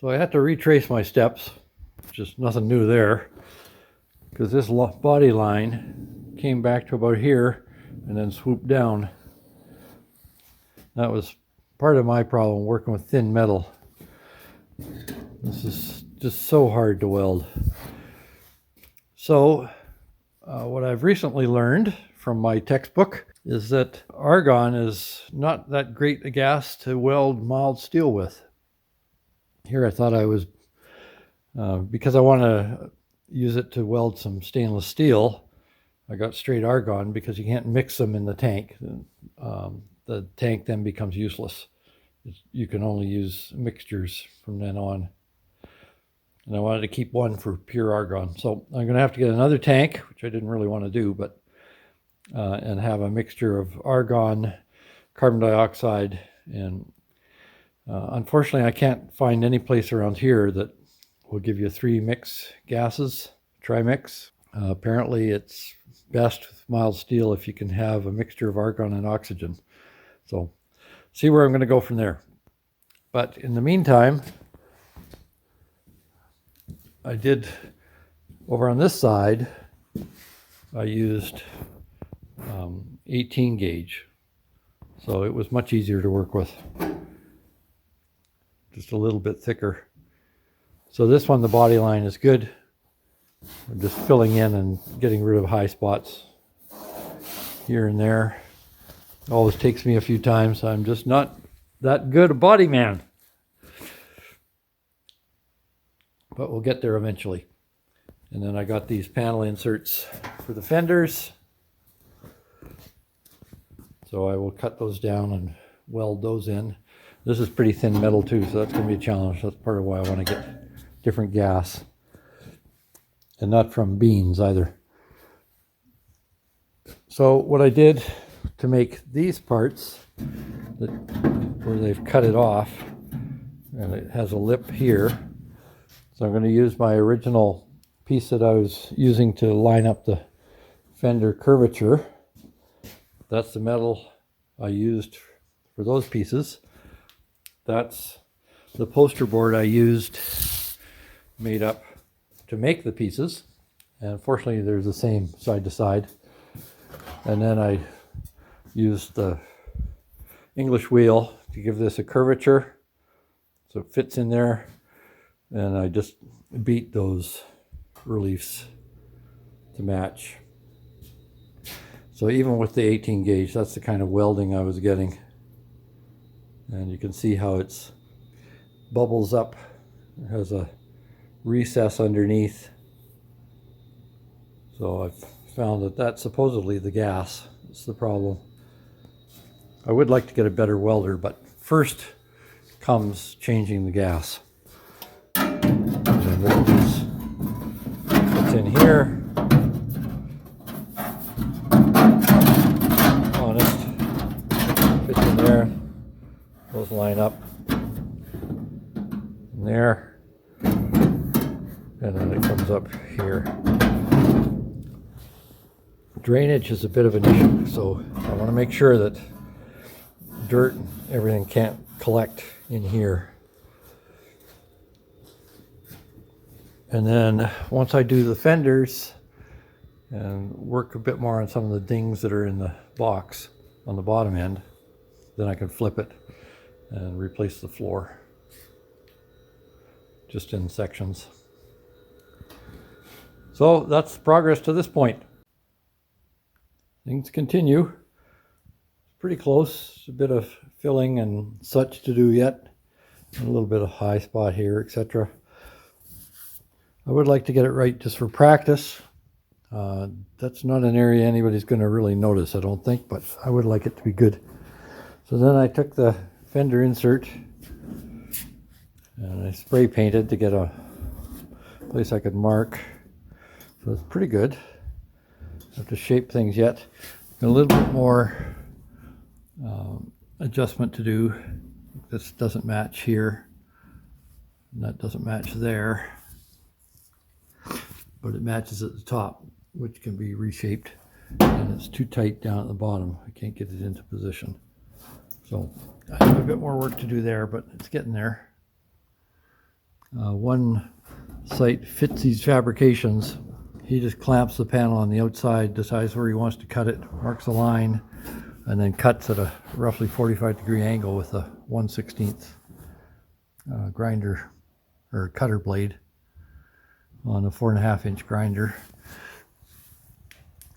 So I had to retrace my steps, just nothing new there, because this body line came back to about here and then swooped down. That was part of my problem working with thin metal. This is just so hard to weld. So what I've recently learned from my textbook is that argon is not that great a gas to weld mild steel with. Here I thought I was, because I want to use it to weld some stainless steel, I got straight argon because you can't mix them in the tank. The tank then becomes useless. You can only use mixtures from then on. And I wanted to keep one for pure argon. So I'm going to have to get another tank, which I didn't really want to do, but and have a mixture of argon, carbon dioxide, and unfortunately I can't find any place around here that will give you 3 mix gases, trimix. Apparently it's best with mild steel if you can have a mixture of argon and oxygen. So see where I'm going to go from there. But in the meantime, I did, over on this side, I used 18 gauge. So it was much easier to work with. Just a little bit thicker. So this one, the body line is good. I'm just filling in and getting rid of high spots here and there. It always takes me a few times. I'm just not that good a body man. But we'll get there eventually. And then I got these panel inserts for the fenders. So I will cut those down and weld those in. This is pretty thin metal too, so that's going to be a challenge. That's part of why I want to get different gas. And not from beans either. So what I did to make these parts, where they've cut it off, and it has a lip here. So I'm going to use my original piece that I was using to line up the fender curvature. That's the metal I used for those pieces. That's the poster board I used, made up to make the pieces. And unfortunately they're the same side to side. And then I used the English wheel to give this a curvature so it fits in there. And I just beat those reliefs to match. So even with the 18 gauge, that's the kind of welding I was getting. And you can see how it's bubbles up. It has a recess underneath. So I've found that that's supposedly the gas. It's the problem. I would like to get a better welder, but first comes changing the gas. What's in here? Honest. Fits in there. Those line up. In there. And then it comes up here. Drainage is a bit of an issue, so I want to make sure that dirt and everything can't collect in here. And then once I do the fenders and work a bit more on some of the dings that are in the box on the bottom end, then I can flip it and replace the floor just in sections. So that's progress to this point. Things continue. Pretty close. A bit of filling and such to do yet. A little bit of high spot here, etc. I would like to get it right just for practice. That's not an area anybody's going to really notice, I don't think, but I would like it to be good. So then I took the fender insert and I spray painted to get a place I could mark. So it's pretty good. I have to shape things yet. Got a little bit more adjustment to do. This doesn't match here. And that doesn't match there. But it matches at the top, which can be reshaped. And it's too tight down at the bottom. I can't get it into position. So I have a bit more work to do there, but it's getting there. One site, Fitzy's Fabrications, he just clamps the panel on the outside, decides where he wants to cut it, marks a line, and then cuts at a roughly 45-degree angle with a 1/16 grinder or cutter blade on a 4.5-inch grinder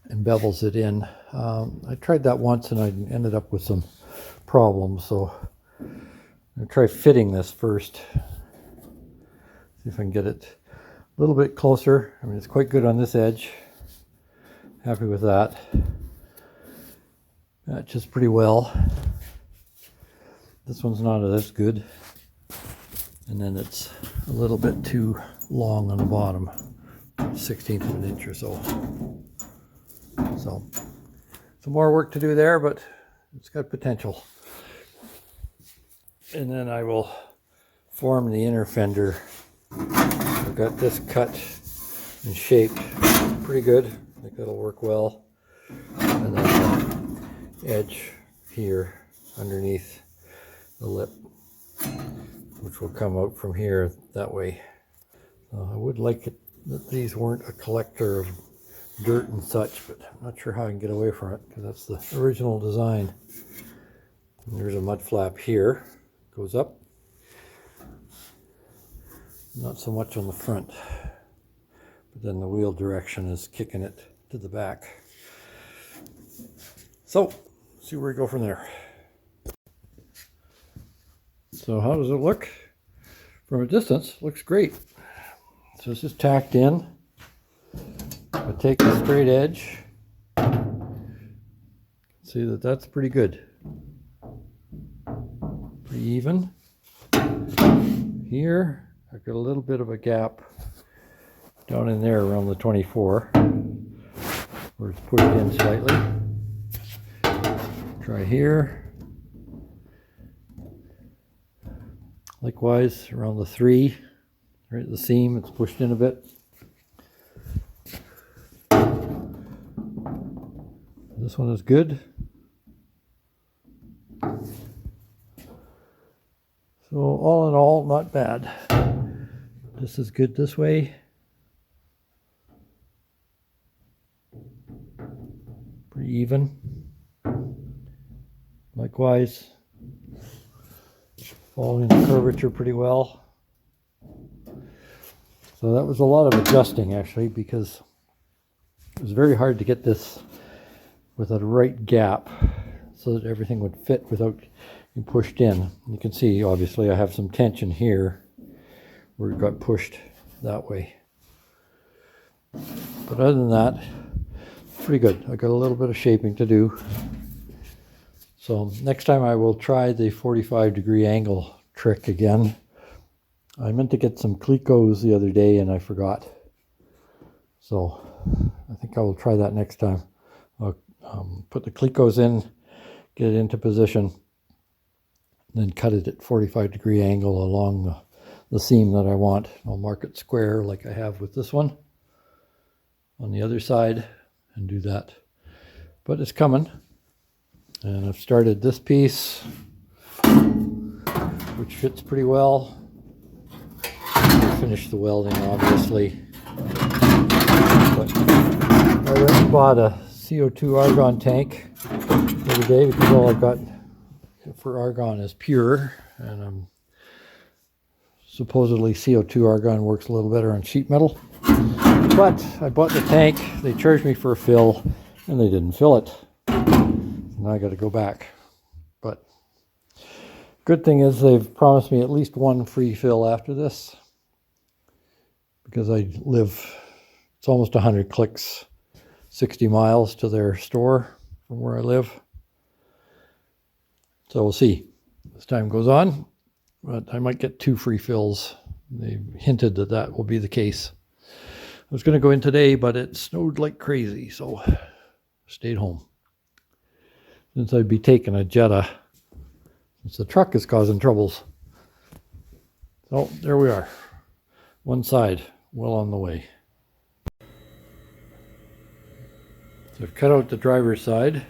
and bevels it in. I tried that once and I ended up with some problems, so I'll try fitting this first. See if I can get it a little bit closer. I mean, it's quite good on this edge. Happy with that. Matches pretty well. This one's not as good. And then it's a little bit too long on the bottom. 1/16 of an inch or so. So, some more work to do there, but it's got potential. And then I will form the inner fender. I've got this cut and shaped pretty good. I think that'll work well. And then the edge here underneath the lip, which will come out from here that way. I would like it that these weren't a collector of dirt and such, but I'm not sure how I can get away from it because that's the original design. And there's a mud flap here, goes up. Not so much on the front, but then the wheel direction is kicking it to the back. So, see where we go from there. So how does it look? From a distance, looks great. So this is tacked in. I take the straight edge. See that that's pretty good. Pretty even. Here, I've got a little bit of a gap down in there around the 24, where it's pushed in slightly. Try here. Likewise, around the 3, right at the seam, it's pushed in a bit. This one is good. So all in all, not bad. This is good this way. Pretty even. Likewise, following the curvature pretty well. So that was a lot of adjusting actually, because it was very hard to get this with a right gap so that everything would fit without being pushed in. You can see obviously I have some tension here where it got pushed that way. But other than that, pretty good. I got a little bit of shaping to do. So next time I will try the 45-degree angle trick again. I meant to get some Clecos the other day and I forgot. So I think I will try that next time. I'll put the Clecos in, get it into position, then cut it at 45-degree angle along the seam that I want. I'll mark it square like I have with this one on the other side and do that. But it's coming. And I've started this piece, which fits pretty well. Finished the welding, obviously. But I went and bought a CO2 argon tank the other day because all I got for argon is pure, and supposedly CO2 argon works a little better on sheet metal. But I bought the tank, they charged me for a fill, and they didn't fill it. Now I got to go back. But good thing is they've promised me at least one free fill after this, because I live, it's almost 100 clicks, 60 miles to their store from where I live. So we'll see as time goes on, but I might get 2 free fills. They hinted that that will be the case. I was going to go in today, but it snowed like crazy, so stayed home. Since I'd be taking a Jetta, since the truck is causing troubles. So there we are. One side, well on the way. So I've cut out the driver's side.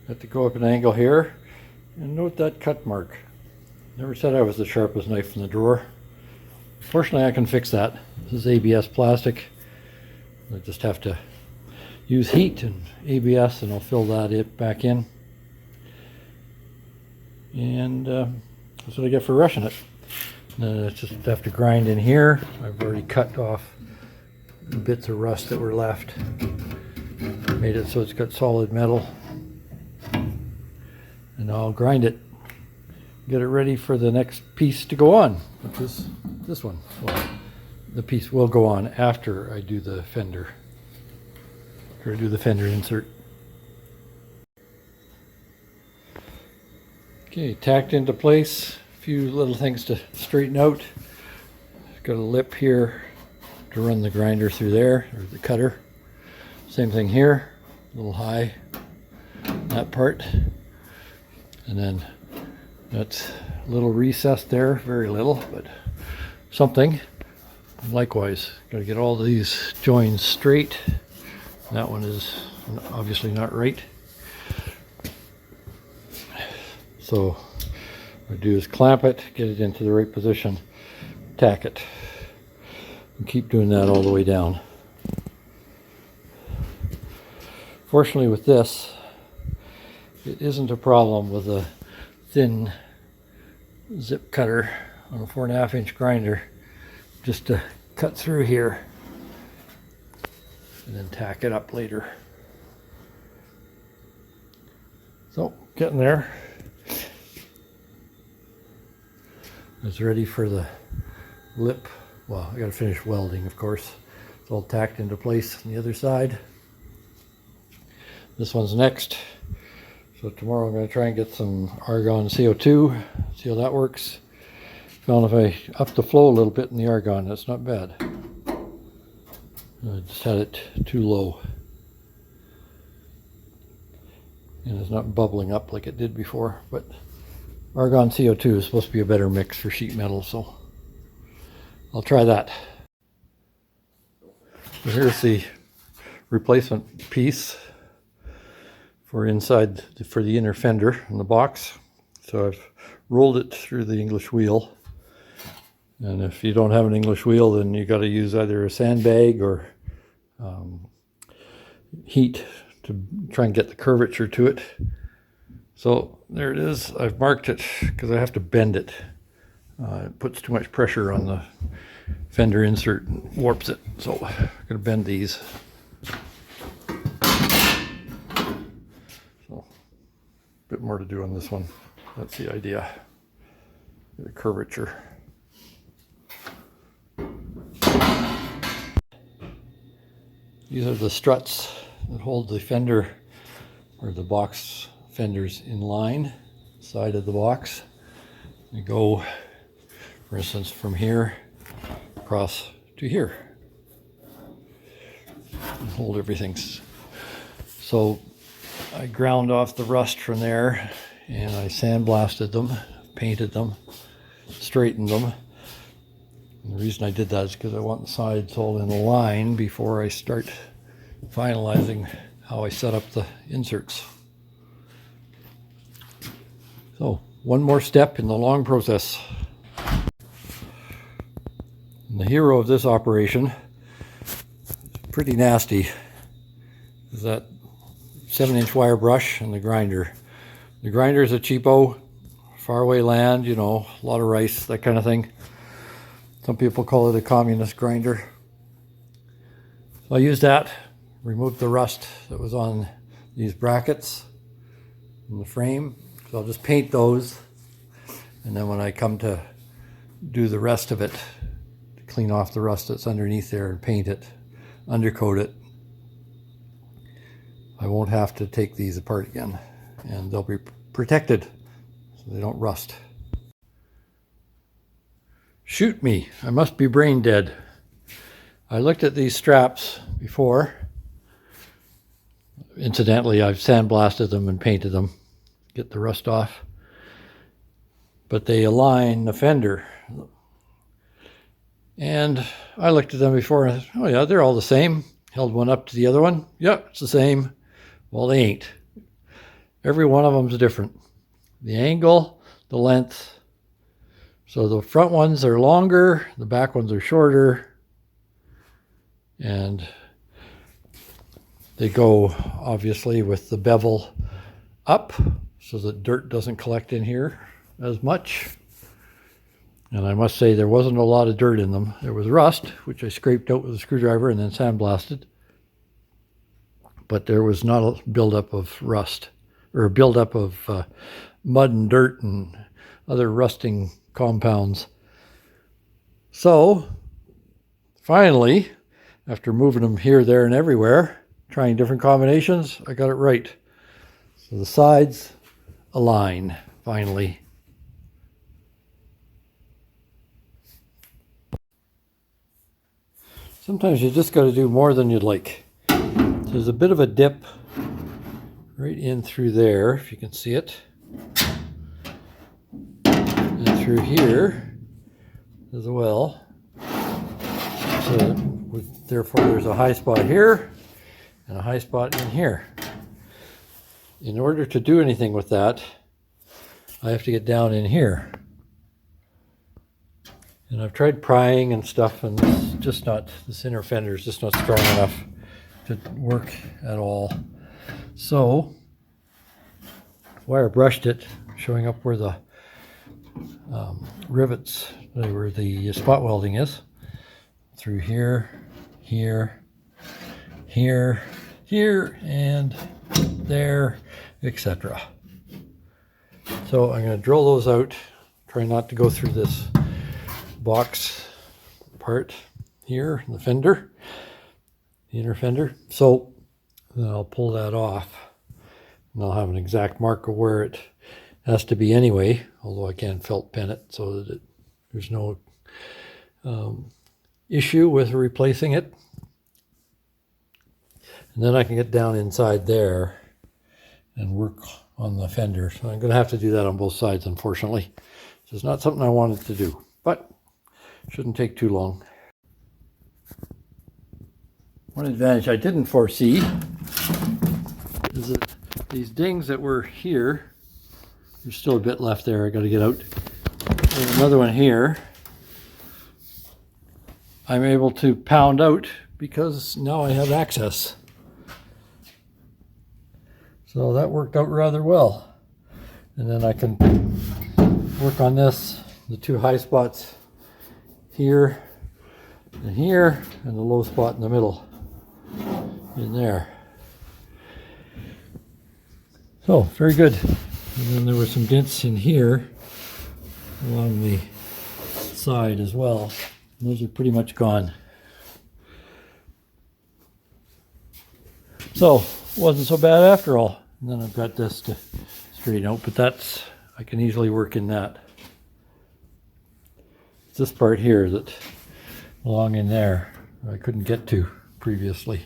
Have to go up an angle here. And note that cut mark. Never said I was the sharpest knife in the drawer. Fortunately, I can fix that. This is ABS plastic. I just have to use heat and ABS, and I'll fill that back in. And that's what I get for rushing it. Then I just have to grind in here. I've already cut off the bits of rust that were left. Made it so it's got solid metal. And I'll grind it, get it ready for the next piece to go on, which is this one. Well, the piece will go on after I do the fender, or do the fender insert. Okay, tacked into place. A few little things to straighten out. Got a lip here to run the grinder through there, or the cutter. Same thing here, a little high, that part. And then that's a little recess there, very little, but something. Likewise, got to get all these joins straight. That one is obviously not right. So what I do is clamp it, get it into the right position, tack it, and keep doing that all the way down. Fortunately with this, it isn't a problem with a thin zip cutter on a 4.5 inch grinder, just to cut through here and then tack it up later. So getting there. It's ready for the lip. Well, I gotta finish welding, of course. It's all tacked into place on the other side. This one's next. So tomorrow I'm going to try and get some argon CO2, see how that works. Found if I up the flow a little bit in the argon, that's not bad. I just had it too low. And it's not bubbling up like it did before, but argon CO2 is supposed to be a better mix for sheet metal, so I'll try that. So here's the replacement piece for inside, for the inner fender in the box. So I've rolled it through the English wheel. And if you don't have an English wheel, then you got to use either a sandbag or heat to try and get the curvature to it. So there it is. I've marked it because I have to bend it. It puts too much pressure on the fender insert and warps it. So I'm going to bend these. Bit more to do on this one. That's the idea. Get a curvature. These are the struts that hold the fender, or the box fenders, in line, side of the box. You go, for instance, from here across to here. And hold everything. So I ground off the rust from there, and I sandblasted them, painted them, straightened them. And the reason I did that is because I want the sides all in a line before I start finalizing how I set up the inserts. So one more step in the long process. And the hero of this operation, pretty nasty, is that 7-inch wire brush and the grinder. The grinder is a cheapo, faraway land, you know, a lot of rice, that kind of thing. Some people call it a communist grinder. So I used that, removed the rust that was on these brackets in the frame. So I'll just paint those, and then when I come to do the rest of it, clean off the rust that's underneath there and paint it, undercoat it, I won't have to take these apart again, and they'll be protected so they don't rust. Shoot me, I must be brain dead. I looked at these straps before. Incidentally, I've sandblasted them and painted them, get the rust off. But they align the fender. And I looked at them before and I thought, oh yeah, they're all the same. Held one up to the other one. Yep, it's the same. Well, they ain't. Every one of them is different. The angle, the length, So the front ones are longer, the back ones are shorter, and they go obviously with the bevel up so that dirt doesn't collect in here as much. And I must say there wasn't a lot of dirt in them. There was rust, which I scraped out with a screwdriver and then sandblasted. But there was not a buildup of rust, or a buildup of mud and dirt and other rusting compounds. So finally, after moving them here, there, and everywhere, trying different combinations, I got it right. So the sides align finally. Sometimes you just got to do more than you'd like. There's a bit of a dip right in through there, if you can see it. And through here as well. So therefore there's a high spot here and a high spot in here. In order to do anything with that, I have to get down in here. And I've tried prying and stuff, and it's just not, this inner fender is just not strong enough to work at all. So, wire brushed it, showing up where the rivets, where the spot welding is. Through here, here, here, here, and there, etc. So I'm going to drill those out, try not to go through this box part here, the fender, the inner fender. So then I'll pull that off, and I'll have an exact mark of where it has to be anyway, although I can felt pen it so that there's no issue with replacing it. And then I can get down inside there and work on the fender. So I'm going to have to do that on both sides, unfortunately. So it's not something I wanted to do, but shouldn't take too long. One advantage I didn't foresee is that these dings that were here, there's still a bit left there I got to get out. There's another one here. I'm able to pound out because now I have access. So that worked out rather well. And then I can work on this, the two high spots here, and the low spot in the middle, in there. So, very good. And then there were some dents in here, along the side as well. And those are pretty much gone. So, wasn't so bad after all. And then I've got this to straighten out, but that's, I can easily work in that. It's this part here that along in there I couldn't get to previously.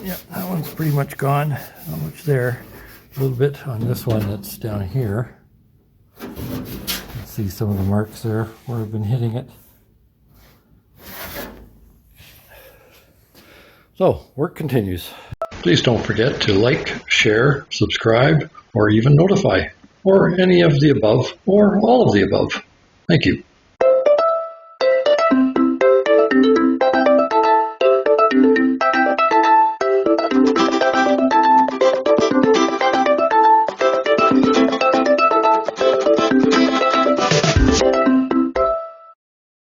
Yeah, that one's pretty much gone. Not much there. A little bit on this one that's down here. You can see some of the marks there where I've been hitting it. So, work continues. Please don't forget to like, share, subscribe, or even notify, or any of the above, or all of the above. Thank you.